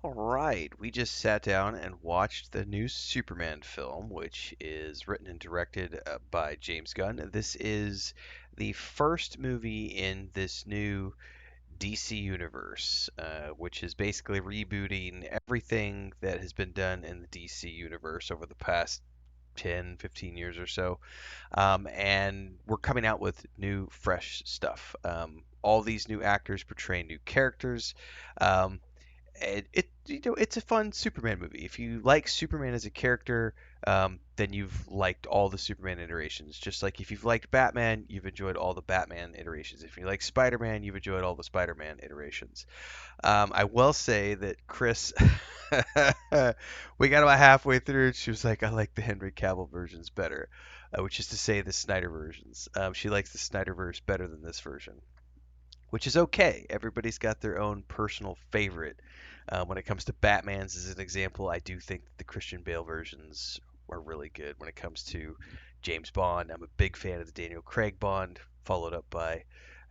All right, we just sat down and watched the new Superman film, which is written and directed by James Gunn. This is the first movie in this new DC universe, which is basically rebooting everything that has been done in the DC universe over the past 10, 15 years or so. And we're coming out with new, fresh stuff. All these new actors portray new characters. Um, it's a fun Superman movie. If you like Superman as a character, then you've liked all the Superman iterations. Just like if you've liked Batman, you've enjoyed all the Batman iterations. If you like Spider-Man, you've enjoyed all the Spider-Man iterations. I will say that Chris, we got about halfway through, and she was like, "I like the Henry Cavill versions better," which is to say the Snyder versions. She likes the Snyderverse better than this version, which is okay. Everybody's got their own personal favorite. When it comes to Batman's, as an example, I do think the Christian Bale versions are really good. When it comes to James Bond, I'm a big fan of the Daniel Craig Bond, followed up by,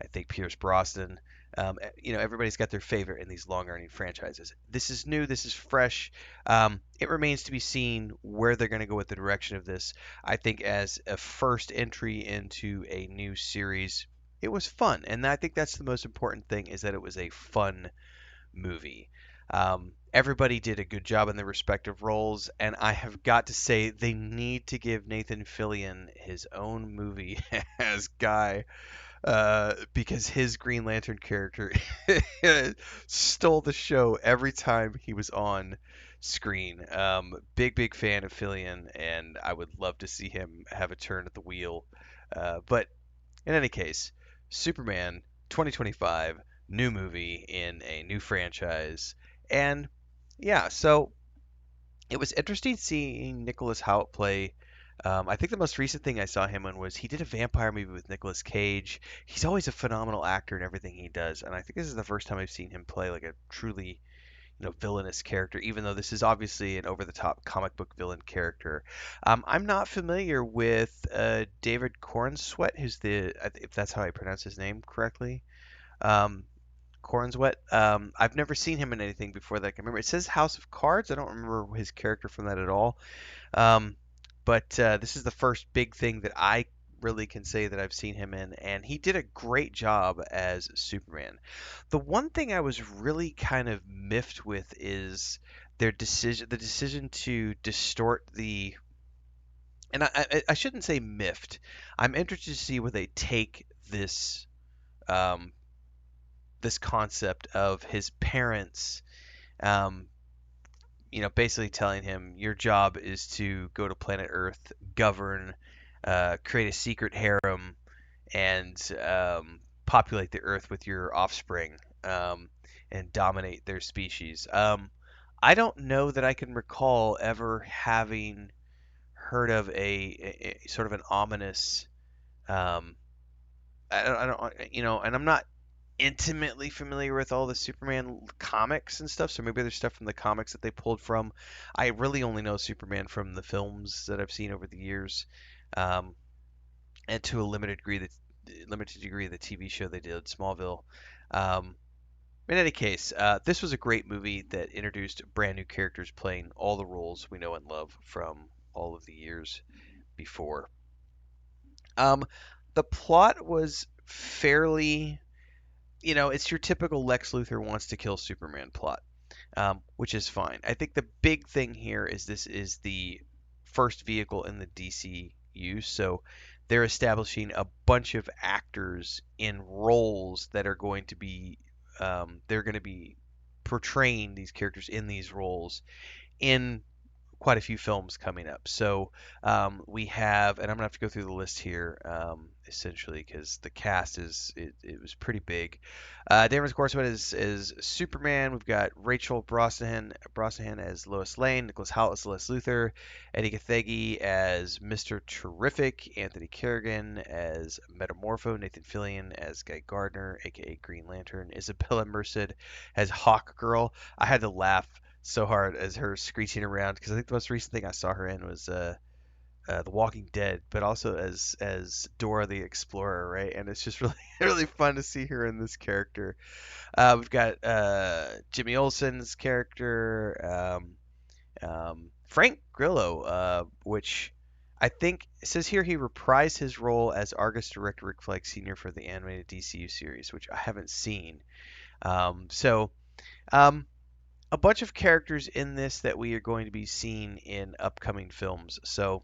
I think, Pierce Brosnan. Everybody's got their favorite in these long-running franchises. This is new. This is fresh. It remains to be seen where they're going to go with the direction of this. I think as a first entry into a new series, it was fun, and I think that's the most important thing is that it was a fun movie. Everybody did a good job in their respective roles, and I have got to say they need to give Nathan Fillion his own movie as Guy, because his Green Lantern character stole the show every time he was on screen. Big fan of Fillion, and I would love to see him have a turn at the wheel. But in any case, Superman 2025, new movie in a new franchise. And yeah, so it was interesting seeing Nicholas Hoult play. I think the most recent thing I saw him in was he did a vampire movie with Nicolas Cage. He's always a phenomenal actor in everything he does, and I think this is the first time I've seen him play like a truly, villainous character, even though this is obviously an over-the-top comic book villain character. I'm not familiar with David Corenswet, who's if that's how I pronounce his name correctly. Um, Corenswet. I've never seen him in anything before that I can remember. It says House of Cards. I don't remember his character from that at all. Um, but this is the first big thing that I really can say that I've seen him in, and he did a great job as Superman. The one thing I was really kind of miffed with is the decision to distort the, and I shouldn't say miffed. I'm interested to see where they take um, this concept of his parents, um, basically telling him your job is to go to planet Earth, govern, create a secret harem, and populate the Earth with your offspring, and dominate their species. I don't know that I can recall ever having heard of a sort of an ominous. Um, I don't, and I'm not intimately familiar with all the Superman comics and stuff, so maybe there's stuff from the comics that they pulled from. I really only know Superman from the films that I've seen over the years, um, and to a limited degree, the TV show they did, Smallville. Um, in any case, this was a great movie that introduced brand new characters playing all the roles we know and love from all of the years before. Um, the plot was fairly, it's your typical Lex Luthor wants to kill Superman plot, which is fine. I think the big thing here is this is the first vehicle in the DCU, so they're establishing a bunch of actors in roles that are going to be, they're going to be portraying these characters in these roles in quite a few films coming up. So we have, and I'm gonna have to go through the list here, essentially because the cast it was pretty big. Dameron Corenswet is Superman. We've got Rachel Brosnahan as Lois Lane, Nicholas Hoult as Les Luthor, Edi Gathegi as Mr. Terrific, Anthony Carrigan as Metamorpho, Nathan Fillion as Guy Gardner, aka Green Lantern, Isabela Merced as Hawk Girl. I had to laugh so hard as her screeching around because I think the most recent thing I saw her in was The Walking Dead, but also as Dora the Explorer, right? And it's just really really fun to see her in this character. We've got Jimmy Olsen's character, Frank Grillo, which I think it says here he reprised his role as Argus director Rick Flag Sr. for the animated DCU series, which I haven't seen. So um, a bunch of characters in this that we are going to be seeing in upcoming films. So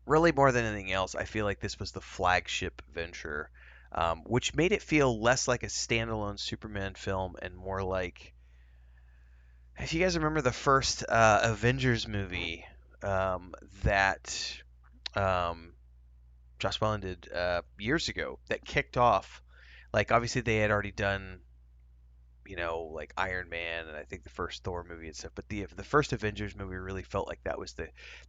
really, more than anything else, I feel like this was the flagship venture, which made it feel less like a standalone Superman film and more like, if you guys remember the first Avengers movie that um, Joss Whedon did years ago, that kicked off, like obviously they had already done, like Iron Man and I think the first Thor movie and stuff. But the first Avengers movie really felt like that was the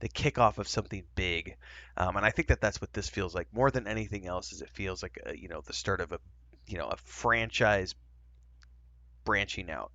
kickoff of something big, and I think that that's what this feels like more than anything else. Is it feels like the start of a franchise branching out.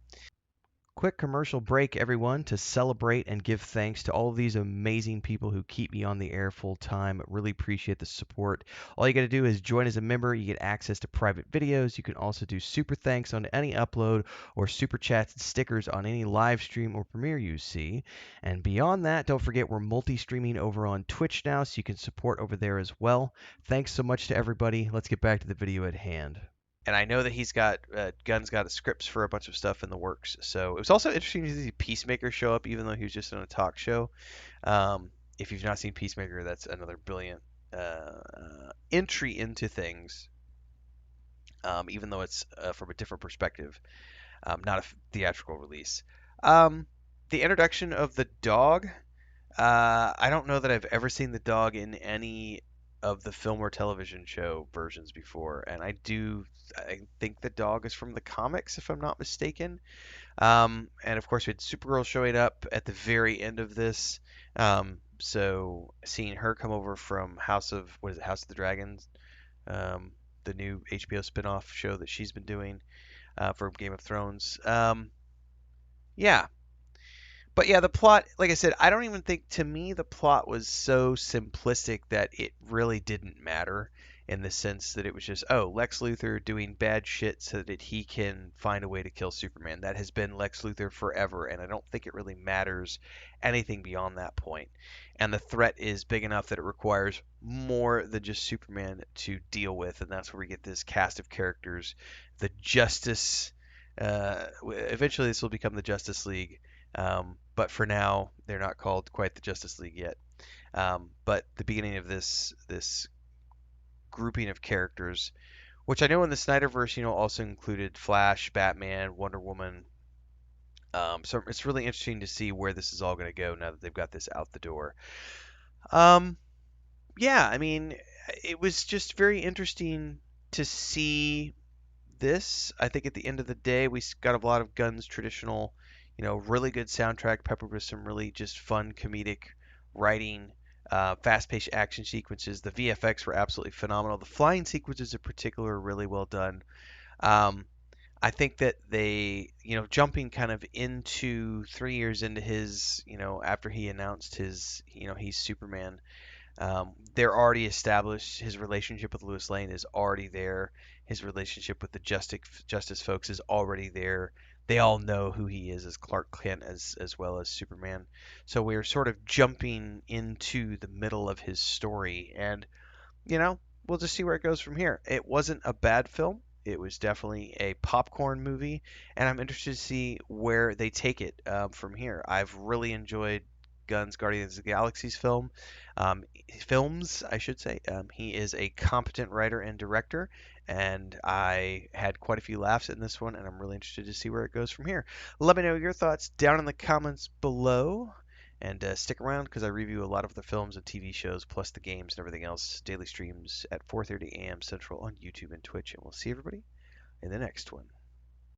Quick commercial break, everyone, to celebrate and give thanks to all of these amazing people who keep me on the air full time. Really appreciate the support. All you got to do is join as a member. You get access to private videos. You can also do super thanks on any upload or super chats and stickers on any live stream or premiere you see. And beyond that, don't forget we're multi streaming over on Twitch now, so you can support over there as well. Thanks so much to everybody. Let's get back to the video at hand. And I know that Gunn's got scripts for a bunch of stuff in the works. So it was also interesting to see Peacemaker show up, even though he was just on a talk show. If you've not seen Peacemaker, that's another brilliant entry into things, even though it's from a different perspective, not a theatrical release. Um, the introduction of the dog. I don't know that I've ever seen the dog in any of the film or television show versions before, and I think the dog is from the comics, if I'm not mistaken. And of course, we had Supergirl showing up at the very end of this. So seeing her come over from House of the Dragons, um, the new HBO spinoff show that she's been doing for Game of Thrones. Yeah, but yeah, the plot, like I said, I don't even think, to me the plot was so simplistic that it really didn't matter, in the sense that it was just, oh, Lex Luthor doing bad shit so that he can find a way to kill Superman. That has been Lex Luthor forever, and I don't think it really matters anything beyond that point. And the threat is big enough that it requires more than just Superman to deal with, and that's where we get this cast of characters, the Justice. Eventually, this will become the Justice League, but for now, they're not called quite the Justice League yet. But the beginning of this grouping of characters, which I know in the Snyderverse, also included Flash, Batman, Wonder Woman. So it's really interesting to see where this is all going to go now that they've got this out the door. Um, yeah, I mean, it was just very interesting to see this. I think at the end of the day, we got a lot of Gunn's traditional, really good soundtrack peppered with some really just fun comedic writing, fast-paced action sequences. The VFX were absolutely phenomenal. The flying sequences in particular are really well done. Um, I think that they, jumping kind of into 3 years into his, after he announced his, he's Superman. They're already established. His relationship with Lois Lane is already there. His relationship with the Justice folks is already there. They all know who he is as Clark Kent as well as Superman. So we're sort of jumping into the middle of his story, and you know, we'll just see where it goes from here. It wasn't a bad film. It was definitely a popcorn movie, and I'm interested to see where they take it from here. I've really enjoyed Gunn's Guardians of the Galaxy's films, I should say. He is a competent writer and director, and I had quite a few laughs in this one, and I'm really interested to see where it goes from here. Let me know your thoughts down in the comments below. And stick around because I review a lot of the films and TV shows, plus the games and everything else, daily streams at 4:30 a.m. Central on YouTube and Twitch. And we'll see everybody in the next one.